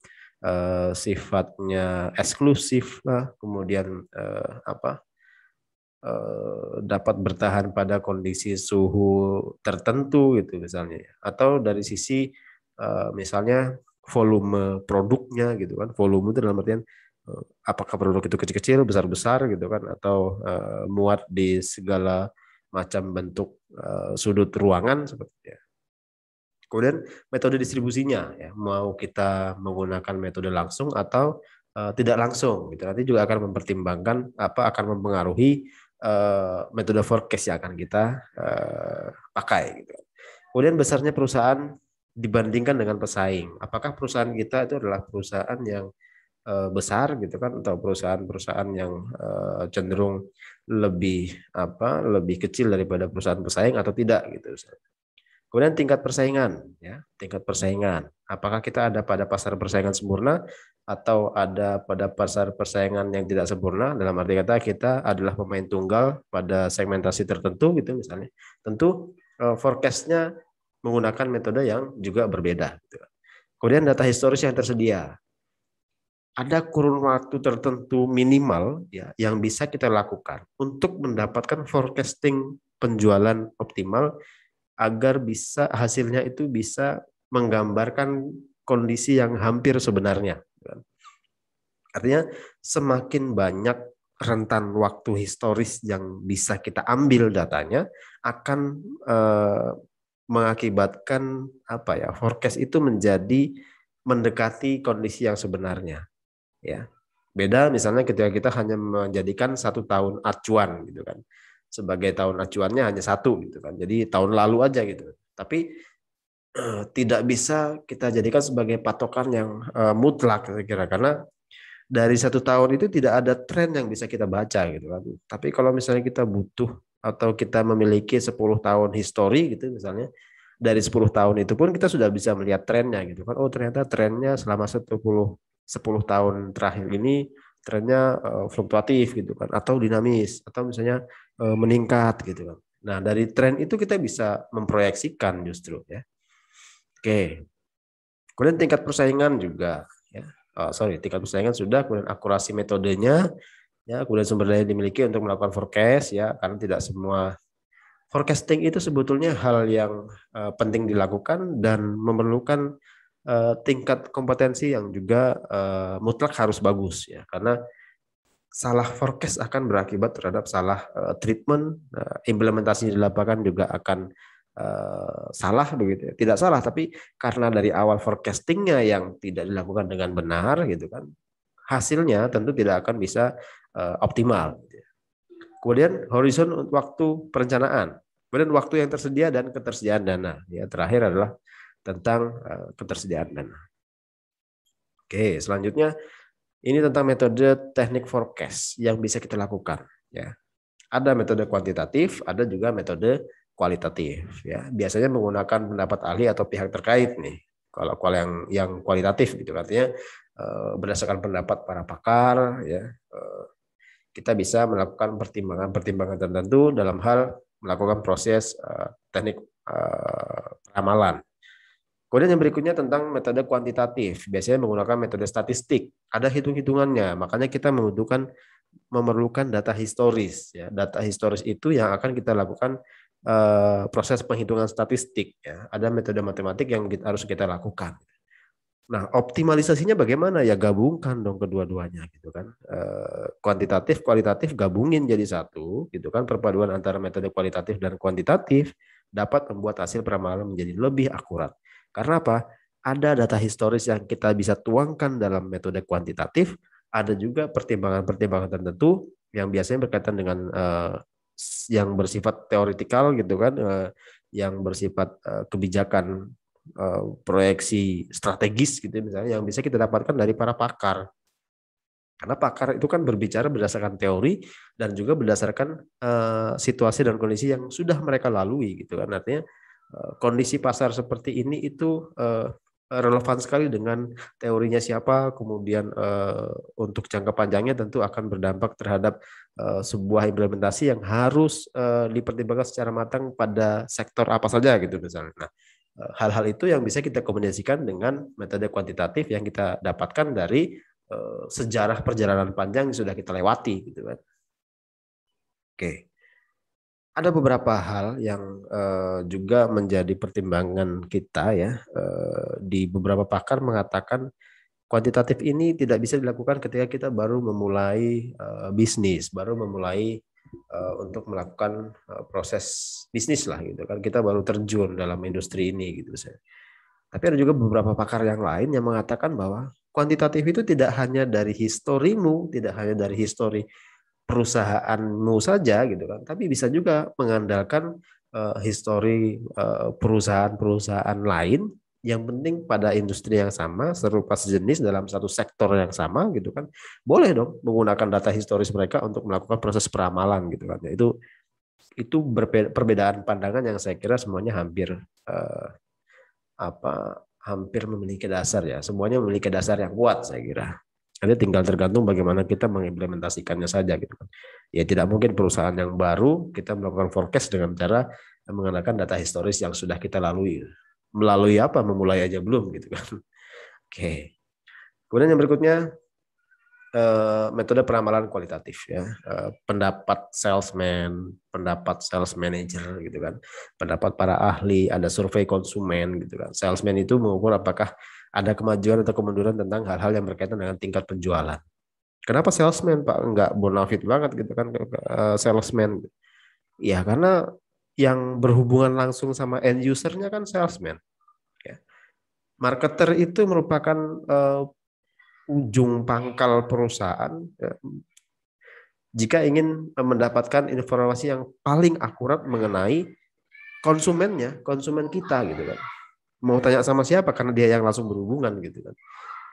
sifatnya eksklusif lah, kemudian dapat bertahan pada kondisi suhu tertentu gitu misalnya, atau dari sisi misalnya volume produknya gitu kan. Volume itu dalam artian apakah produk itu kecil-kecil, besar-besar gitu kan, atau muat di segala macam bentuk sudut ruangan seperti itu. Kemudian metode distribusinya ya, mau kita menggunakan metode langsung atau tidak langsung gitu. Nanti juga akan mempertimbangkan akan mempengaruhi metode forecast yang akan kita pakai gitu. Kemudian besarnya perusahaan dibandingkan dengan pesaing. Apakah perusahaan kita itu adalah perusahaan yang besar gitu kan, atau perusahaan-perusahaan yang cenderung lebih kecil daripada perusahaan pesaing atau tidak gitu. Kemudian tingkat persaingan, ya, tingkat persaingan. Apakah kita ada pada pasar persaingan sempurna atau ada pada pasar persaingan yang tidak sempurna? Dalam arti kata kita adalah pemain tunggal pada segmentasi tertentu, gitu misalnya. Tentu forecast-nya menggunakan metode yang juga berbeda. Gitu. Kemudian data historis yang tersedia. Ada kurun waktu tertentu minimal ya yang bisa kita lakukan untuk mendapatkan forecasting penjualan optimal agar bisa hasilnya itu bisa menggambarkan kondisi yang hampir sebenarnya. Artinya semakin banyak rentan waktu historis yang bisa kita ambil datanya akan mengakibatkan apa ya, forecast itu menjadi mendekati kondisi yang sebenarnya. Ya, beda misalnya ketika kita hanya menjadikan 1 tahun acuan gitu kan, sebagai tahun acuannya hanya 1 gitu kan, jadi tahun lalu aja gitu. Tapi tidak bisa kita jadikan sebagai patokan yang mutlak kira-kira, karena dari 1 tahun itu tidak ada tren yang bisa kita baca gitu kan. Tapi kalau misalnya kita butuh atau kita memiliki 10 tahun histori gitu misalnya, dari 10 tahun itu pun kita sudah bisa melihat trennya gitu kan. Oh ternyata trennya selama 10 tahun terakhir ini trennya fluktuatif gitu kan, atau dinamis, atau misalnya meningkat gitu kan. Nah dari tren itu kita bisa memproyeksikan justru ya. Oke. Kemudian tingkat persaingan juga ya. Tingkat persaingan sudah, kemudian akurasi metodenya ya, kemudian sumber daya dimiliki untuk melakukan forecast ya, karena tidak semua forecasting itu sebetulnya hal yang penting dilakukan dan memerlukan tingkat kompetensi yang juga mutlak harus bagus ya, karena salah forecast akan berakibat terhadap salah treatment, implementasi di lapangan juga akan salah begitu ya. Tidak salah, tapi karena dari awal forecastingnya yang tidak dilakukan dengan benar gitu kan, hasilnya tentu tidak akan bisa optimal. Kemudian horizon waktu perencanaan, kemudian waktu yang tersedia dan ketersediaan dana. Ya, terakhir adalah tentang ketersediaan dana. Oke, selanjutnya ini tentang metode teknik forecast yang bisa kita lakukan. Ya, ada metode kuantitatif, ada juga metode kualitatif. Ya, biasanya menggunakan pendapat ahli atau pihak terkait nih. Kalau yang kualitatif gitu, artinya berdasarkan pendapat para pakar, ya kita bisa melakukan pertimbangan-pertimbangan tertentu dalam hal melakukan proses teknik ramalan. Kemudian yang berikutnya tentang metode kuantitatif, biasanya menggunakan metode statistik. Ada hitung-hitungannya, makanya kita memerlukan data historis. Ya. Data historis itu yang akan kita lakukan proses penghitungan statistik. Ya. Ada metode matematik yang harus kita lakukan. Nah, optimalisasinya bagaimana? Ya gabungkan dong kedua-duanya gitu kan. Kuantitatif, kualitatif gabungin jadi satu gitu kan. Perpaduan antara metode kualitatif dan kuantitatif dapat membuat hasil peramalan menjadi lebih akurat. Karena apa? Ada data historis yang kita bisa tuangkan dalam metode kuantitatif, ada juga pertimbangan-pertimbangan tertentu yang biasanya berkaitan dengan yang bersifat teoritikal gitu kan, yang bersifat kebijakan proyeksi strategis gitu misalnya, yang bisa kita dapatkan dari para pakar. Karena pakar itu kan berbicara berdasarkan teori dan juga berdasarkan situasi dan kondisi yang sudah mereka lalui gitu kan. Artinya kondisi pasar seperti ini itu relevan sekali dengan teorinya siapa, kemudian untuk jangka panjangnya tentu akan berdampak terhadap sebuah implementasi yang harus dipertimbangkan secara matang pada sektor apa saja gitu misalnya. Nah, hal-hal itu yang bisa kita kombinasikan dengan metode kuantitatif yang kita dapatkan dari sejarah perjalanan panjang yang sudah kita lewati gitu kan. Oke. Ada beberapa hal yang juga menjadi pertimbangan kita ya. Di beberapa pakar mengatakan kuantitatif ini tidak bisa dilakukan ketika kita baru memulai bisnis, baru memulai untuk melakukan proses bisnis lah gitu kan. Kita baru terjun dalam industri ini gitu. Tapi ada juga beberapa pakar yang lain yang mengatakan bahwa kuantitatif itu tidak hanya dari historimu, tidak hanya dari histori perusahaanmu saja gitu kan, tapi bisa juga mengandalkan histori perusahaan-perusahaan lain yang penting pada industri yang sama, serupa sejenis dalam satu sektor yang sama gitu kan. Boleh dong menggunakan data historis mereka untuk melakukan proses peramalan gitu kan. Itu perbedaan pandangan yang saya kira semuanya hampir eh, hampir memiliki dasar ya. Semuanya memiliki dasar yang kuat saya kira. Jadi tinggal tergantung bagaimana kita mengimplementasikannya saja gitu kan. Ya tidak mungkin perusahaan yang baru kita melakukan forecast dengan cara menggunakan data historis yang sudah kita lalui. Melalui apa? Memulai aja belum gitu kan. Oke. Kemudian yang berikutnya metode peramalan kualitatif ya. Pendapat salesman, pendapat sales manager gitu kan. Pendapat para ahli, ada survei konsumen gitu kan. Salesman itu mengukur apakah ada kemajuan atau kemunduran tentang hal-hal yang berkaitan dengan tingkat penjualan. Kenapa salesman Pak? Enggak bonafit banget gitu kan salesman. Ya karena yang berhubungan langsung sama end usernya kan salesman. Ya. Marketer itu merupakan ujung pangkal perusahaan ya, jika ingin mendapatkan informasi yang paling akurat mengenai konsumennya, konsumen kita gitu kan. Mau tanya sama siapa karena dia yang langsung berhubungan gitu kan.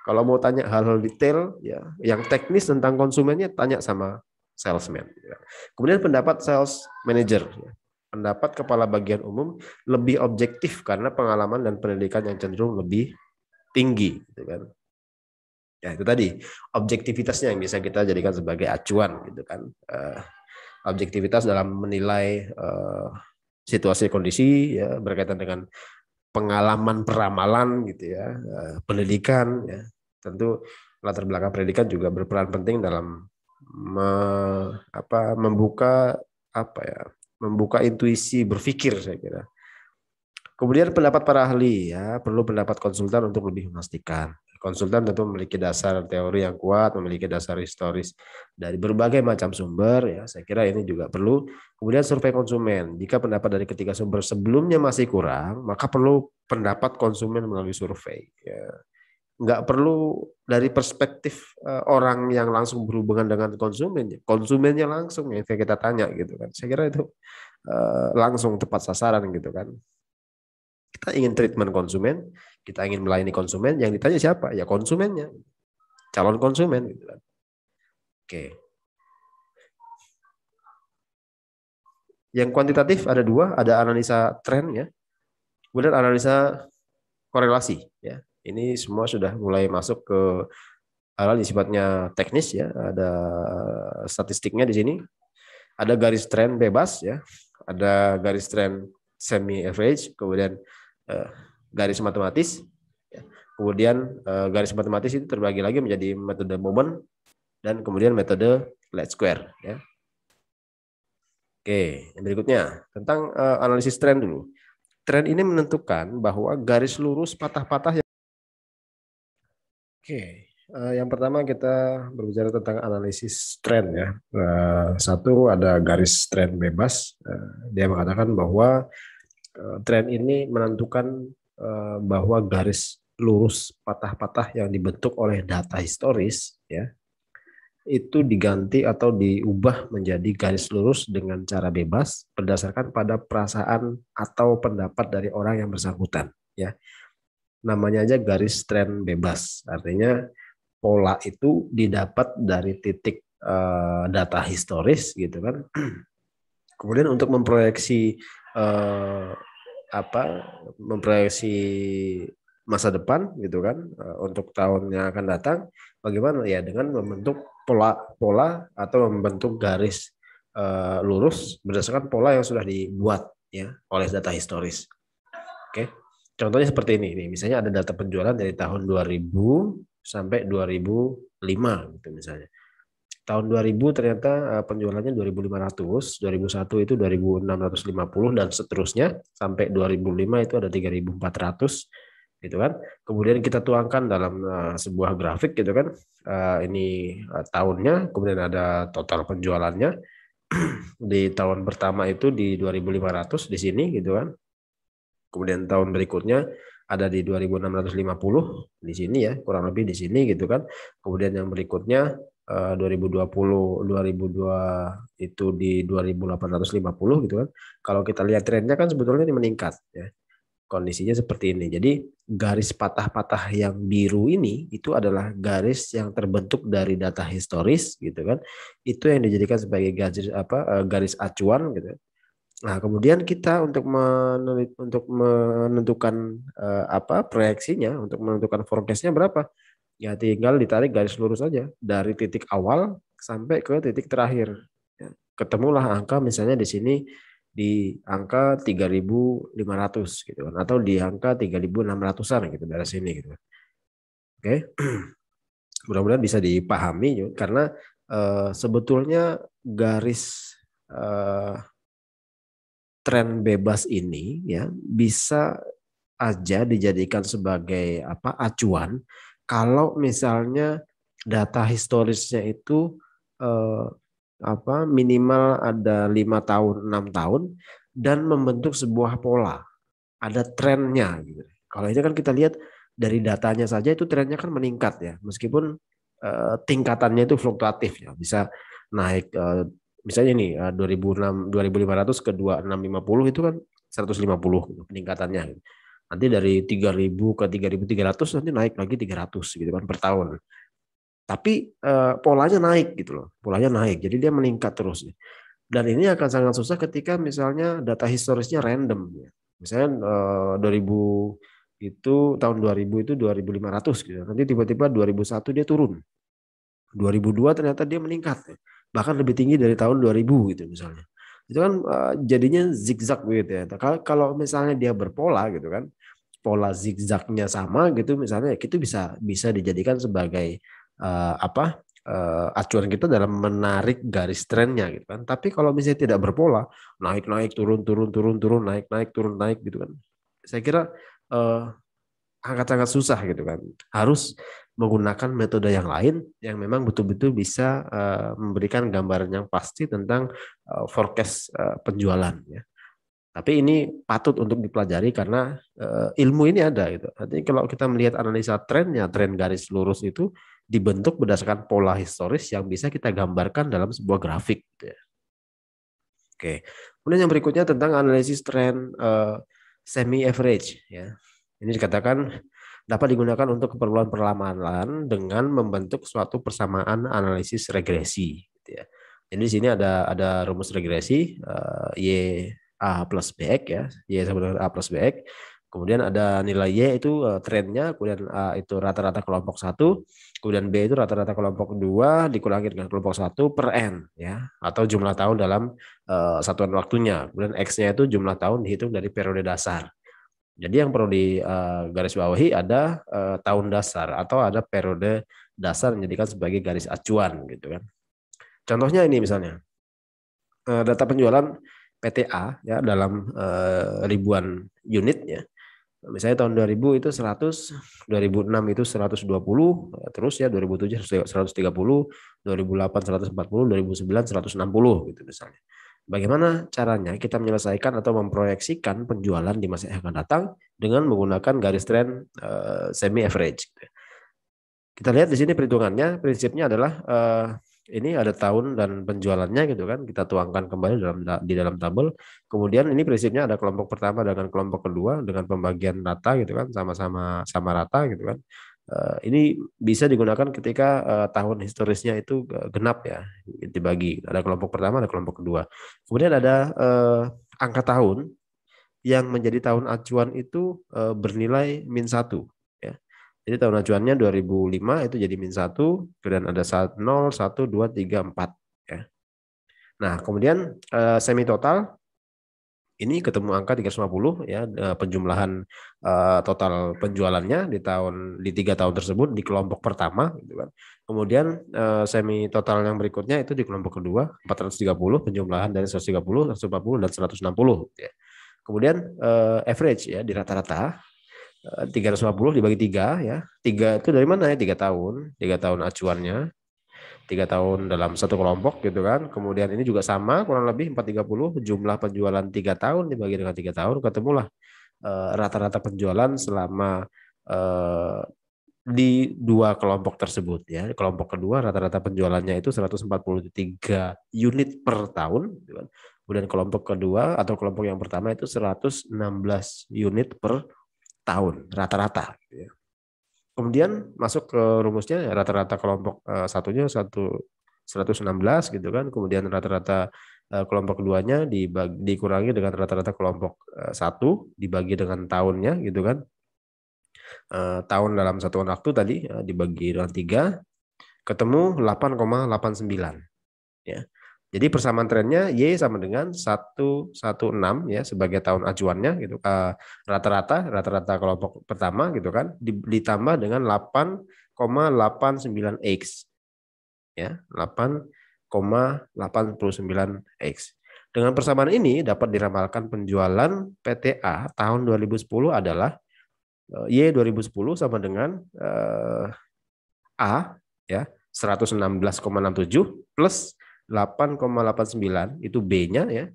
Kalau mau tanya hal-hal detail ya, yang teknis tentang konsumennya tanya sama salesman. Gitu kan. Kemudian pendapat sales manager, ya. Pendapat kepala bagian umum lebih objektif karena pengalaman dan pendidikan yang cenderung lebih tinggi, gitu kan. Ya itu tadi objektivitasnya yang bisa kita jadikan sebagai acuan, gitu kan. Objektivitas dalam menilai situasi kondisi ya berkaitan dengan pengalaman peramalan gitu ya, pendidikan ya. Tentu latar belakang pendidikan juga berperan penting dalam membuka intuisi berpikir saya kira. Kemudian pendapat para ahli ya, perlu pendapat konsultan untuk lebih memastikan. Konsultan tentu memiliki dasar teori yang kuat, memiliki dasar historis dari berbagai macam sumber ya. Saya kira ini juga perlu. Kemudian survei konsumen. Jika pendapat dari ketiga sumber sebelumnya masih kurang, maka perlu pendapat konsumen melalui survei. Ya. Nggak perlu dari perspektif orang yang langsung berhubungan dengan konsumennya langsung yang kita tanya gitu kan. Saya kira itu langsung tepat sasaran gitu kan. Kita ingin treatment konsumen, kita ingin melayani konsumen, yang ditanya siapa? Ya konsumennya, calon konsumen gitu kan. Oke. Yang kuantitatif ada dua, ada analisa tren ya, kemudian analisa korelasi ya. Ini semua sudah mulai masuk ke hal yang sifatnya teknis ya. Ada statistiknya di sini, ada garis tren bebas ya, ada garis tren semi average, kemudian garis matematis, kemudian garis matematis itu terbagi lagi menjadi metode moment dan kemudian metode least square. Ya. Oke, yang berikutnya tentang analisis tren dulu. Tren ini menentukan bahwa garis lurus patah-patah. Oke, yang pertama kita berbicara tentang analisis tren ya. Satu ada garis tren bebas. Dia mengatakan bahwa tren ini menentukan bahwa garis lurus patah-patah yang dibentuk oleh data historis ya itu diganti atau diubah menjadi garis lurus dengan cara bebas berdasarkan pada perasaan atau pendapat dari orang yang bersangkutan ya. Namanya aja garis tren bebas, artinya pola itu didapat dari titik data historis gitu kan. Kemudian untuk memproyeksi memproyeksi masa depan gitu kan untuk tahun yang akan datang, bagaimana ya dengan membentuk pola atau membentuk garis lurus berdasarkan pola yang sudah dibuat ya oleh data historis. Oke. Contohnya seperti ini, misalnya ada data penjualan dari tahun 2000 sampai 2005 gitu misalnya. Tahun 2000 ternyata penjualannya 2.500, 2001 itu 2.650 dan seterusnya sampai 2005 itu ada 3.400 gitu kan. Kemudian kita tuangkan dalam sebuah grafik gitu kan. Ini tahunnya, kemudian ada total penjualannya. Di tahun pertama itu di 2.500 di sini gitu kan. Kemudian tahun berikutnya ada di 2.650 di sini ya, kurang lebih di sini gitu kan. Kemudian yang berikutnya 2020 2002 itu di 2.850 gitu kan. Kalau kita lihat trennya kan sebetulnya ini meningkat ya. Kondisinya seperti ini. Jadi garis patah-patah yang biru ini itu adalah garis yang terbentuk dari data historis gitu kan. Itu yang dijadikan sebagai garis acuan gitu. Nah, kemudian kita untuk menentukan apa proyeksinya, untuk menentukan forecast-nya berapa, ya tinggal ditarik garis lurus saja dari titik awal sampai ke titik terakhir. Ya, ketemulah angka misalnya di sini di angka 3.500 gitu kan, atau di angka 3.600-an gitu dari sini gitu. Oke, mudah-mudahan bisa dipahami karena sebetulnya garis tren bebas ini ya bisa aja dijadikan sebagai apa acuan kalau misalnya data historisnya itu eh, apa minimal ada 5 tahun 6 tahun dan membentuk sebuah pola, ada trennya gitu. Kalau ini kan kita lihat dari datanya saja itu trennya kan meningkat ya, meskipun tingkatannya itu fluktuatif ya, bisa naik misalnya nih 2006 2500 ke 2650 itu kan 150 gitu, peningkatannya gitu. Nanti dari 3.000 ke 3.300 nanti naik lagi 300 gitu kan per tahun. Tapi polanya naik gitu loh. Polanya naik. Jadi dia meningkat terus. Dan ini akan sangat susah ketika misalnya data historisnya random ya. Misalnya 2000 itu tahun 2000 itu 2.500 gitu. Nanti tiba-tiba 2001 dia turun. 2002 ternyata dia meningkat ya. Bahkan lebih tinggi dari tahun 2000 gitu misalnya. Itu kan jadinya zigzag gitu ya. Kalau misalnya dia berpola gitu kan, pola zigzagnya sama gitu misalnya, itu bisa bisa dijadikan sebagai apa acuan kita dalam menarik garis trennya gitu kan. Tapi kalau misalnya tidak berpola, naik naik turun turun turun turun naik naik turun naik gitu kan, saya kira uh, sangat susah gitu kan. Harus menggunakan metode yang lain yang memang betul-betul bisa memberikan gambaran yang pasti tentang forecast penjualan ya. Tapi ini patut untuk dipelajari karena ilmu ini ada gitu. Nanti kalau kita melihat analisa trennya, tren garis lurus itu dibentuk berdasarkan pola historis yang bisa kita gambarkan dalam sebuah grafik. Gitu ya. Oke. Kemudian yang berikutnya tentang analisis tren semi average ya. Ini dikatakan dapat digunakan untuk keperluan perlamalan dengan membentuk suatu persamaan analisis regresi. Gitu ya. Jadi di sini ada rumus regresi y a plus bx ya, y sama dengan a plus bx. Kemudian ada nilai y itu trennya, kemudian a itu rata-rata kelompok 1, kemudian b itu rata-rata kelompok 2 dikurangi dengan kelompok 1 per n ya, atau jumlah tahun dalam satuan waktunya. Kemudian x-nya itu jumlah tahun dihitung dari periode dasar. Jadi yang perlu di garis bawahi ada tahun dasar atau ada periode dasar yang dijadikan sebagai garis acuan gitu kan. Contohnya ini misalnya data penjualan PTA ya dalam ribuan unit ya. Misalnya tahun 2000 itu 100, 2006 itu 120, terus ya 2007 130, 2008 140, 2009 160 gitu misalnya. Bagaimana caranya kita menyelesaikan atau memproyeksikan penjualan di masa yang akan datang dengan menggunakan garis tren semi average. Kita lihat di sini perhitungannya, prinsipnya adalah ini ada tahun dan penjualannya gitu kan, kita tuangkan kembali di dalam tabel. Kemudian ini prinsipnya ada kelompok pertama dengan kelompok kedua dengan pembagian rata gitu kan, sama-sama sama rata gitu kan. Ini bisa digunakan ketika tahun historisnya itu genap ya, dibagi ada kelompok pertama ada kelompok kedua. Kemudian ada angka tahun yang menjadi tahun acuan itu bernilai -1 ya. Jadi tahun acuannya 2005 itu jadi -1, kemudian ada 0, 1, 2, 3, 4 ya. Nah, kemudian semi total ini ketemu angka 350 ya, penjumlahan total penjualannya di 3 tahun tersebut di kelompok pertama gitu kan. Kemudian semi total yang berikutnya itu di kelompok kedua 430, penjumlahan dari 130, 140 dan 160 ya. Kemudian average ya di rata-rata 350 dibagi 3 ya. 3 itu dari mana ya? 3 tahun. 3 tahun acuannya. 3 tahun dalam satu kelompok gitu kan. Kemudian ini juga sama kurang lebih 430 jumlah penjualan 3 tahun dibagi dengan 3 tahun ketemulah rata-rata penjualan selama di 2 kelompok tersebut ya. Kelompok kedua rata-rata penjualannya itu 143 unit per tahun gitu kan. Kemudian kelompok kedua atau kelompok yang pertama itu 116 unit per tahun rata-rata. Gitu ya. Kemudian masuk ke rumusnya rata-rata kelompok satunya 116 gitu kan. Kemudian rata-rata kelompok keduanya dikurangi dengan rata-rata kelompok 1 dibagi dengan tahunnya gitu kan. Tahun dalam satuan waktu tadi dibagi dengan 3 ketemu 8,89 ya. Jadi persamaan trennya Y sama dengan 116 ya sebagai tahun acuannya gitu. Rata-rata kelompok pertama gitu kan ditambah dengan 8,89X ya, 8,89X. Dengan persamaan ini dapat diramalkan penjualan PTA tahun 2010 adalah Y 2010 sama dengan A ya 116,67 plus 8,89 itu B-nya ya.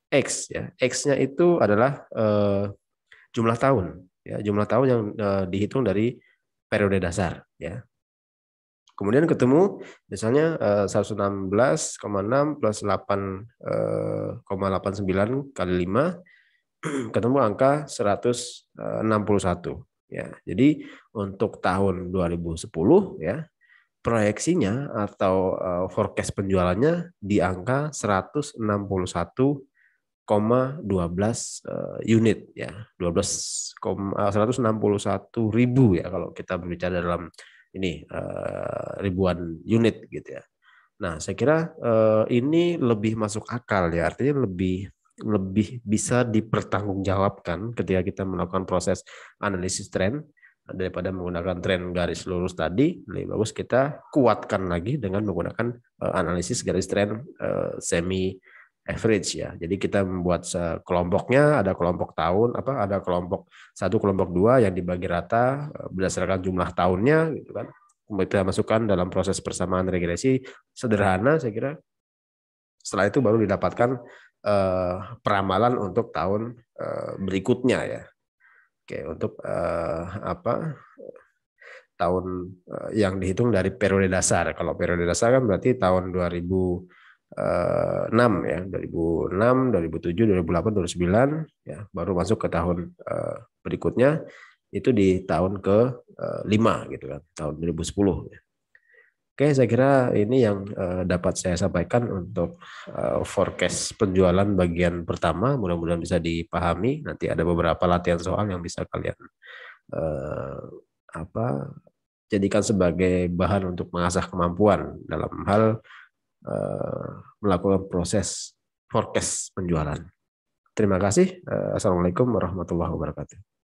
X ya. X-nya itu adalah jumlah tahun ya, jumlah tahun yang dihitung dari periode dasar ya. Kemudian ketemu misalnya 116,6 plus 8,89 kali 5 ketemu angka 161 ya. Jadi untuk tahun 2010 ya proyeksinya atau forecast penjualannya di angka 161,12 unit ya. 161.000 ya kalau kita berbicara dalam ini ribuan unit gitu ya. Nah, saya kira ini lebih masuk akal ya, artinya lebih bisa dipertanggungjawabkan ketika kita melakukan proses analisis tren daripada menggunakan tren garis lurus tadi. Lebih bagus kita kuatkan lagi dengan menggunakan analisis garis tren semi average ya. Jadi kita membuat kelompoknya, ada kelompok tahun, ada kelompok 1, kelompok 2 yang dibagi rata berdasarkan jumlah tahunnya gitu kan. Kemudian kita masukkan dalam proses persamaan regresi sederhana, saya kira. Setelah itu baru didapatkan peramalan untuk tahun berikutnya ya. Oke, untuk tahun yang dihitung dari periode dasar. Kalau periode dasar kan berarti tahun 2006 ya, 2006, 2007, 2008, 2009 ya, baru masuk ke tahun berikutnya itu di tahun ke-5 gitu kan, tahun 2010 ya. Oke, saya kira ini yang dapat saya sampaikan untuk forecast penjualan bagian pertama. Mudah-mudahan bisa dipahami. Nanti ada beberapa latihan soal yang bisa kalian jadikan sebagai bahan untuk mengasah kemampuan dalam hal melakukan proses forecast penjualan. Terima kasih. Assalamualaikum warahmatullahi wabarakatuh.